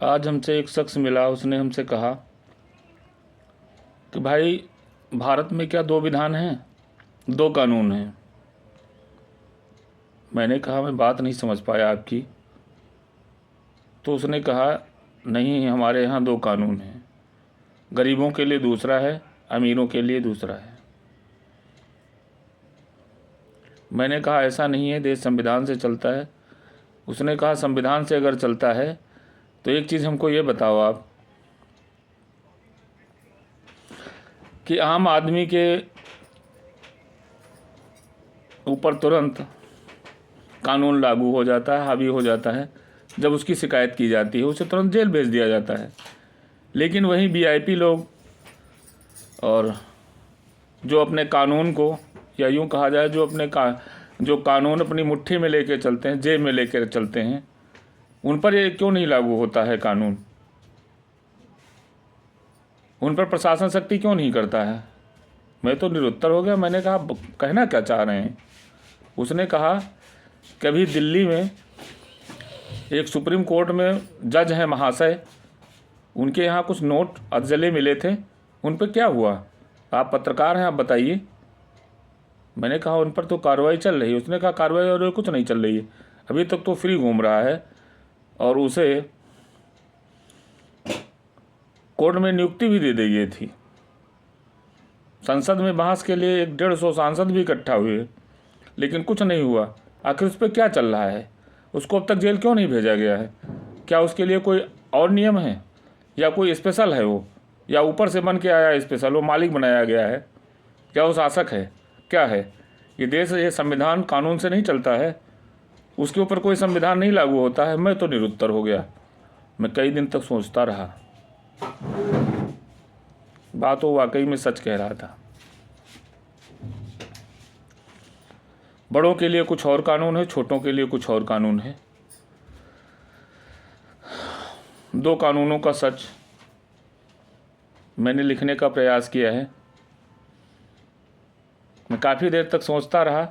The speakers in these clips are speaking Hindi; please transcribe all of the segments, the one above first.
आज हमसे एक शख्स मिला। उसने हमसे कहा कि भाई, भारत में क्या दो विधान हैं, दो कानून हैं। मैंने कहा मैं बात नहीं समझ पाया आपकी। तो उसने कहा नहीं, हमारे यहाँ दो कानून हैं, गरीबों के लिए दूसरा है, अमीरों के लिए दूसरा है। मैंने कहा ऐसा नहीं है, देश संविधान से चलता है। उसने कहा संविधान से अगर चलता है तो एक चीज़ हमको ये बताओ आप कि आम आदमी के ऊपर तुरंत कानून लागू हो जाता है, हावी हो जाता है। जब उसकी शिकायत की जाती है उसे तुरंत जेल भेज दिया जाता है। लेकिन वहीं वीआईपी लोग और जो अपने कानून को, या यूँ कहा जाए जो कानून अपनी मुट्ठी में लेके चलते हैं, जेब में लेकर चलते हैं, उन पर ये क्यों नहीं लागू होता है कानून? उन पर प्रशासन शक्ति क्यों नहीं करता है? मैं तो निरुत्तर हो गया। मैंने कहा कहना क्या चाह रहे हैं? उसने कहा कभी दिल्ली में एक सुप्रीम कोर्ट में जज हैं महाशय, उनके यहाँ कुछ नोट अधजले मिले थे, उन पर क्या हुआ? आप पत्रकार हैं, आप बताइए। मैंने कहा उन पर तो कार्रवाई चल रही है। उसने कहा कार्रवाई और कुछ नहीं चल रही है, अभी तक तो फ्री घूम रहा है और उसे कोर्ट में नियुक्ति भी दे दी गई थी। संसद में बहस के लिए 150 सांसद भी इकट्ठा हुए, लेकिन कुछ नहीं हुआ। आखिर उस पर क्या चल रहा है? उसको अब तक जेल क्यों नहीं भेजा गया है? क्या उसके लिए कोई और नियम है, या कोई स्पेशल है वो, या ऊपर से बन के आया स्पेशल, वो मालिक बनाया गया है? क्या वो शासक है? क्या है ये देश? ये संविधान कानून से नहीं चलता है, उसके ऊपर कोई संविधान नहीं लागू होता है। मैं तो निरुत्तर हो गया। मैं कई दिन तक सोचता रहा। बात वो वाकई में सच कह रहा था। बड़ों के लिए कुछ और कानून है, छोटों के लिए कुछ और कानून है। दो कानूनों का सच मैंने लिखने का प्रयास किया है। मैं काफ़ी देर तक सोचता रहा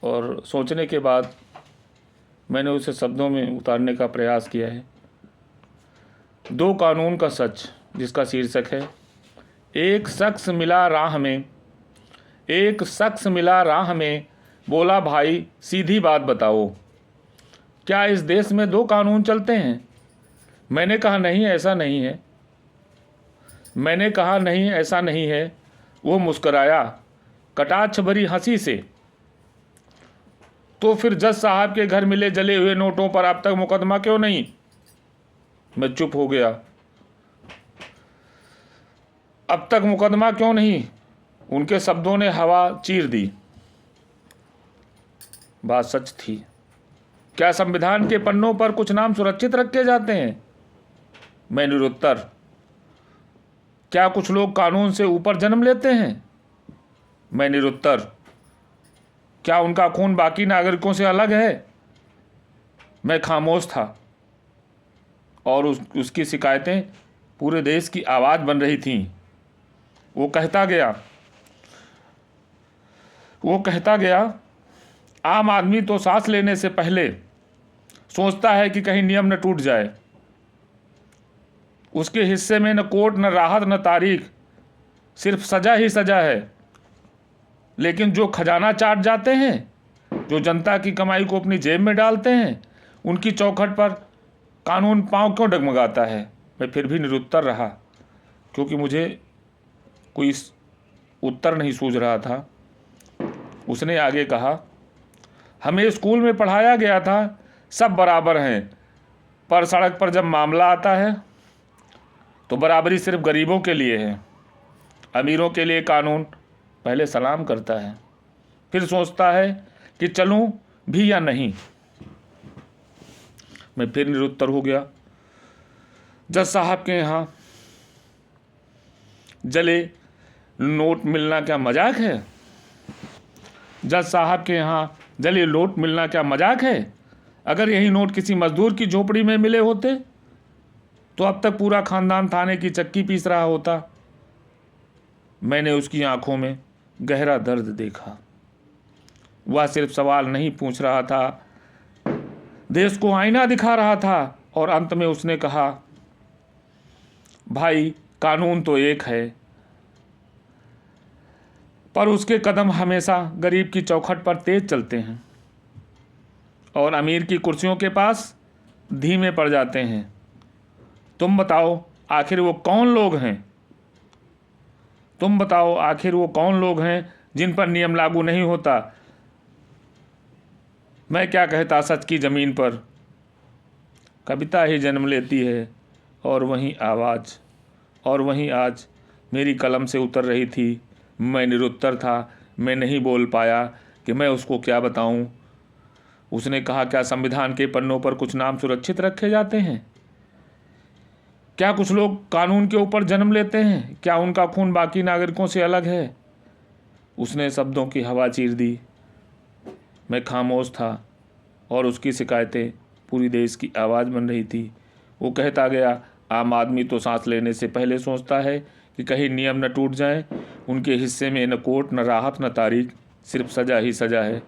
और सोचने के बाद मैंने उसे शब्दों में उतारने का प्रयास किया है। दो कानून का सच, जिसका शीर्षक है एक शख्स मिला राह में, एक शख्स मिला राह में, बोला भाई सीधी बात बताओ, क्या इस देश में दो कानून चलते हैं? मैंने कहा नहीं, ऐसा नहीं है। मैंने कहा नहीं, ऐसा नहीं है। वो मुस्कराया कटाक्ष भरी हंसी से। तो फिर जज साहब के घर मिले जले हुए नोटों पर अब तक मुकदमा क्यों नहीं? मैं चुप हो गया। अब तक मुकदमा क्यों नहीं? उनके शब्दों ने हवा चीर दी। बात सच थी। क्या संविधान के पन्नों पर कुछ नाम सुरक्षित रखे जाते हैं? मैं निरुत्तर। क्या कुछ लोग कानून से ऊपर जन्म लेते हैं? मैं निरुत्तर। क्या उनका खून बाकी नागरिकों से अलग है? मैं खामोश था और उसकी शिकायतें पूरे देश की आवाज़ बन रही थीं। वो कहता गया, आम आदमी तो सांस लेने से पहले सोचता है कि कहीं नियम न टूट जाए। उसके हिस्से में न कोर्ट, न राहत, न तारीख, सिर्फ सजा ही सजा है। लेकिन जो खजाना चाट जाते हैं, जो जनता की कमाई को अपनी जेब में डालते हैं, उनकी चौखट पर कानून पांव क्यों डगमगाता है? मैं फिर भी निरुत्तर रहा, क्योंकि मुझे कोई उत्तर नहीं सूझ रहा था। उसने आगे कहा, हमें स्कूल में पढ़ाया गया था सब बराबर हैं, पर सड़क पर जब मामला आता है तो बराबरी सिर्फ गरीबों के लिए है। अमीरों के लिए कानून पहले सलाम करता है, फिर सोचता है कि चलूं भी या नहीं। मैं फिर निरुत्तर हो गया। जज साहब के यहाँ जले नोट मिलना क्या मजाक है? जज साहब के यहाँ जले नोट मिलना क्या मजाक है? अगर यही नोट किसी मजदूर की झोपड़ी में मिले होते तो अब तक पूरा खानदान थाने की चक्की पीस रहा होता। मैंने उसकी आंखों में गहरा दर्द देखा। वह सिर्फ सवाल नहीं पूछ रहा था, देश को आईना दिखा रहा था और अंत में उसने कहा, भाई कानून तो एक है, पर उसके कदम हमेशा गरीब की चौखट पर तेज चलते हैं और अमीर की कुर्सियों के पास धीमे पड़ जाते हैं। तुम बताओ आखिर वो कौन लोग हैं? तुम बताओ आखिर वो कौन लोग हैं जिन पर नियम लागू नहीं होता? मैं क्या कहता सच की ज़मीन पर कविता ही जन्म लेती है और वहीं आज मेरी कलम से उतर रही थी। मैं निरुत्तर था, मैं नहीं बोल पाया कि मैं उसको क्या बताऊं। उसने कहा, क्या संविधान के पन्नों पर कुछ नाम सुरक्षित रखे जाते हैं? क्या कुछ लोग कानून के ऊपर जन्म लेते हैं? क्या उनका खून बाकी नागरिकों से अलग है? उसने शब्दों की हवा चीर दी। मैं खामोश था और उसकी शिकायतें पूरी देश की आवाज़ बन रही थी। वो कहता गया, आम आदमी तो सांस लेने से पहले सोचता है कि कहीं नियम न टूट जाए। उनके हिस्से में न कोर्ट, न राहत, न तारीख, सिर्फ सज़ा ही सज़ा है।